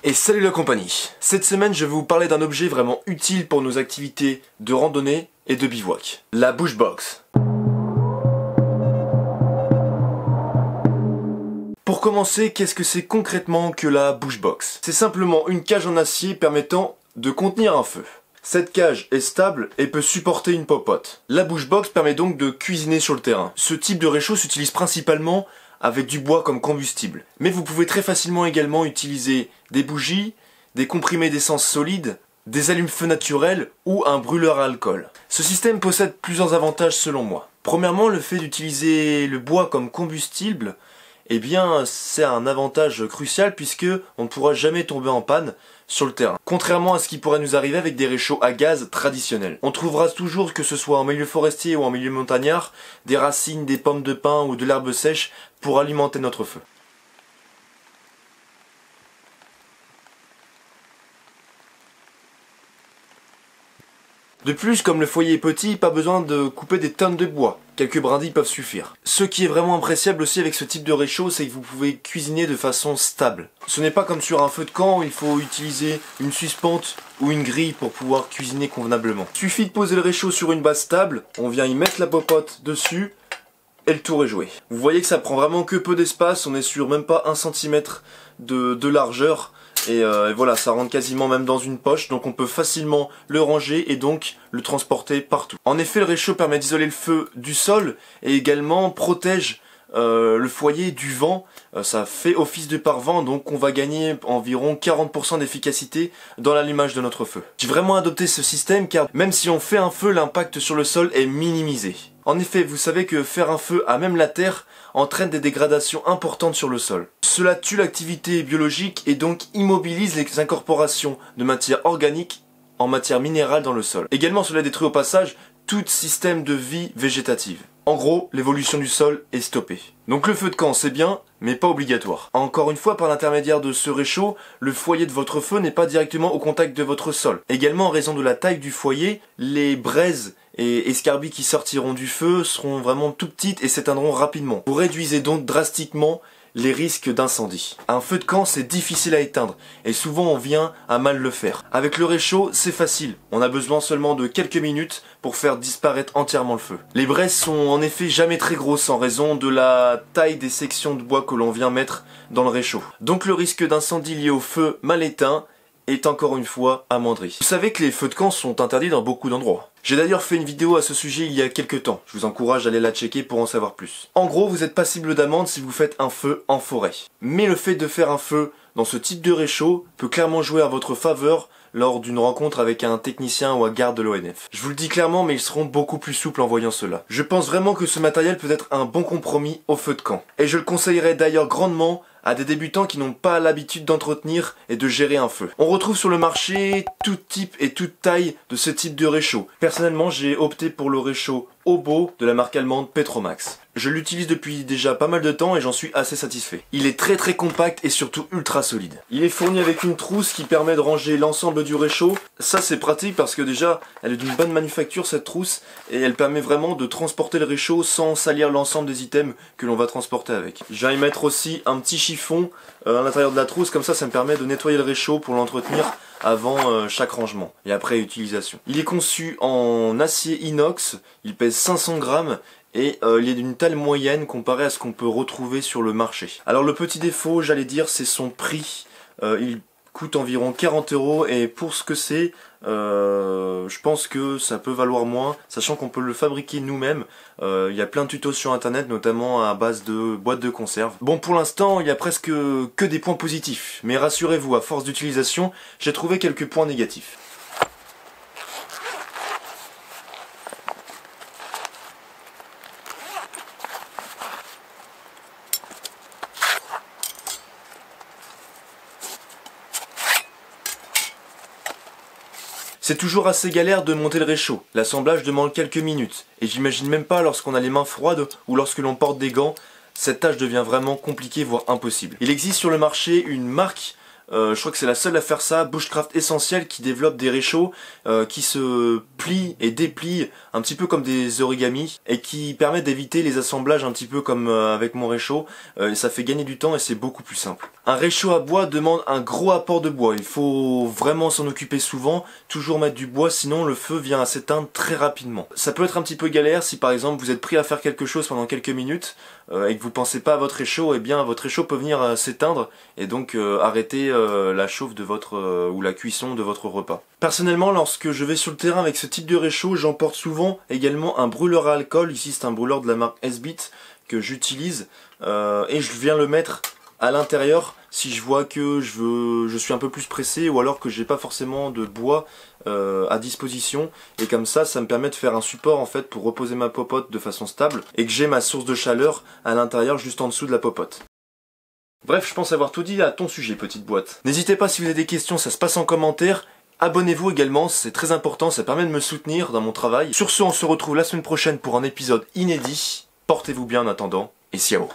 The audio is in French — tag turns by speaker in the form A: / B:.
A: Et salut la compagnie. Cette semaine je vais vous parler d'un objet vraiment utile pour nos activités de randonnée et de bivouac. La Bushbox. Pour commencer, qu'est-ce que c'est concrètement que la Bushbox? C'est simplement une cage en acier permettant de contenir un feu. Cette cage est stable et peut supporter une popote. La Bushbox permet donc de cuisiner sur le terrain. Ce type de réchaud s'utilise principalement avec du bois comme combustible. Mais vous pouvez très facilement également utiliser des bougies, des comprimés d'essence solide, des allumes-feu naturels ou un brûleur à alcool. Ce système possède plusieurs avantages selon moi. Premièrement, le fait d'utiliser le bois comme combustible, eh bien, c'est un avantage crucial puisque on ne pourra jamais tomber en panne sur le terrain. Contrairement à ce qui pourrait nous arriver avec des réchauds à gaz traditionnels. On trouvera toujours, que ce soit en milieu forestier ou en milieu montagnard, des racines, des pommes de pin ou de l'herbe sèche pour alimenter notre feu. De plus, comme le foyer est petit, pas besoin de couper des tonnes de bois. Quelques brindilles peuvent suffire. Ce qui est vraiment appréciable aussi avec ce type de réchaud, c'est que vous pouvez cuisiner de façon stable. Ce n'est pas comme sur un feu de camp où il faut utiliser une suspente ou une grille pour pouvoir cuisiner convenablement. Il suffit de poser le réchaud sur une base stable, on vient y mettre la popote dessus, et le tour est joué. Vous voyez que ça prend vraiment que peu d'espace, on est sur même pas 1 cm de largeur. Et voilà, ça rentre quasiment même dans une poche, donc on peut facilement le ranger et donc le transporter partout. En effet, le réchaud permet d'isoler le feu du sol et également protège le foyer du vent. Ça fait office de pare-vent, donc on va gagner environ 40% d'efficacité dans l'allumage de notre feu. J'ai vraiment adopté ce système car même si on fait un feu, l'impact sur le sol est minimisé. En effet, vous savez que faire un feu à même la terre entraîne des dégradations importantes sur le sol. Cela tue l'activité biologique et donc immobilise les incorporations de matière organique en matière minérale dans le sol. Également, cela détruit au passage tout système de vie végétative. En gros, l'évolution du sol est stoppée. Donc le feu de camp c'est bien, mais pas obligatoire. Encore une fois, par l'intermédiaire de ce réchaud, le foyer de votre feu n'est pas directement au contact de votre sol. Également, en raison de la taille du foyer, les braises et escarbilles qui sortiront du feu seront vraiment tout petites et s'éteindront rapidement. Vous réduisez donc drastiquement les risques d'incendie. Un feu de camp c'est difficile à éteindre et souvent on vient à mal le faire. Avec le réchaud c'est facile, on a besoin seulement de quelques minutes pour faire disparaître entièrement le feu. Les braises sont en effet jamais très grosses en raison de la taille des sections de bois que l'on vient mettre dans le réchaud. Donc le risque d'incendie lié au feu mal éteint est encore une fois amoindri. Vous savez que les feux de camp sont interdits dans beaucoup d'endroits. J'ai d'ailleurs fait une vidéo à ce sujet il y a quelques temps, je vous encourage à aller la checker pour en savoir plus. En gros, vous êtes passible d'amende si vous faites un feu en forêt. Mais le fait de faire un feu dans ce type de réchaud peut clairement jouer à votre faveur lors d'une rencontre avec un technicien ou un garde de l'ONF. Je vous le dis clairement, mais ils seront beaucoup plus souples en voyant cela. Je pense vraiment que ce matériel peut être un bon compromis au feu de camp. Et je le conseillerais d'ailleurs grandement à des débutants qui n'ont pas l'habitude d'entretenir et de gérer un feu. On retrouve sur le marché tout type et toute taille de ce type de réchaud. Personnellement, j'ai opté pour le réchaud Obo de la marque allemande Petromax. Je l'utilise depuis déjà pas mal de temps et j'en suis assez satisfait. Il est très compact et surtout ultra solide. Il est fourni avec une trousse qui permet de ranger l'ensemble du réchaud. Ça c'est pratique parce que déjà elle est d'une bonne manufacture cette trousse et elle permet vraiment de transporter le réchaud sans salir l'ensemble des items que l'on va transporter avec. Je vais y mettre aussi un petit chiffon à l'intérieur de la trousse, comme ça me permet de nettoyer le réchaud pour l'entretenir avant chaque rangement et après utilisation. Il est conçu en acier inox, il pèse 500 grammes et il est d'une taille moyenne comparé à ce qu'on peut retrouver sur le marché. Alors le petit défaut, j'allais dire, c'est son prix. Il coûte environ 40 € et pour ce que c'est, je pense que ça peut valoir moins, sachant qu'on peut le fabriquer nous-mêmes. Il y a plein de tutos sur internet, notamment à base de boîtes de conserve. Bon, pour l'instant, il y a presque que des points positifs, mais rassurez-vous, à force d'utilisation, j'ai trouvé quelques points négatifs. C'est toujours assez galère de monter le réchaud, l'assemblage demande quelques minutes, et j'imagine même pas lorsqu'on a les mains froides ou lorsque l'on porte des gants, cette tâche devient vraiment compliquée voire impossible. Il existe sur le marché une marque je crois que c'est la seule à faire ça, Bushcraft Essentiel, qui développe des réchauds qui se plient et déplient un petit peu comme des origamis et qui permettent d'éviter les assemblages un petit peu comme avec mon réchaud, et ça fait gagner du temps et c'est beaucoup plus simple. Un réchaud à bois demande un gros apport de bois, il faut vraiment s'en occuper souvent, toujours mettre du bois, sinon le feu vient à s'éteindre très rapidement. Ça peut être un petit peu galère si par exemple vous êtes pris à faire quelque chose pendant quelques minutes et que vous pensez pas à votre réchaud, et bien votre réchaud peut venir s'éteindre et donc arrêter la chauffe de votre ou la cuisson de votre repas. Personnellement, lorsque je vais sur le terrain avec ce type de réchaud, j'emporte souvent également un brûleur à alcool. Ici c'est un brûleur de la marque S-Bit que j'utilise et je viens le mettre à l'intérieur si je vois que je suis un peu plus pressé ou alors que j'ai pas forcément de bois à disposition, et comme ça me permet de faire un support en fait pour reposer ma popote de façon stable et que j'ai ma source de chaleur à l'intérieur juste en dessous de la popote. Bref, je pense avoir tout dit à ton sujet, petite boîte. N'hésitez pas si vous avez des questions, ça se passe en commentaire. Abonnez-vous également, c'est très important, ça permet de me soutenir dans mon travail. Sur ce, on se retrouve la semaine prochaine pour un épisode inédit. Portez-vous bien en attendant, et ciao.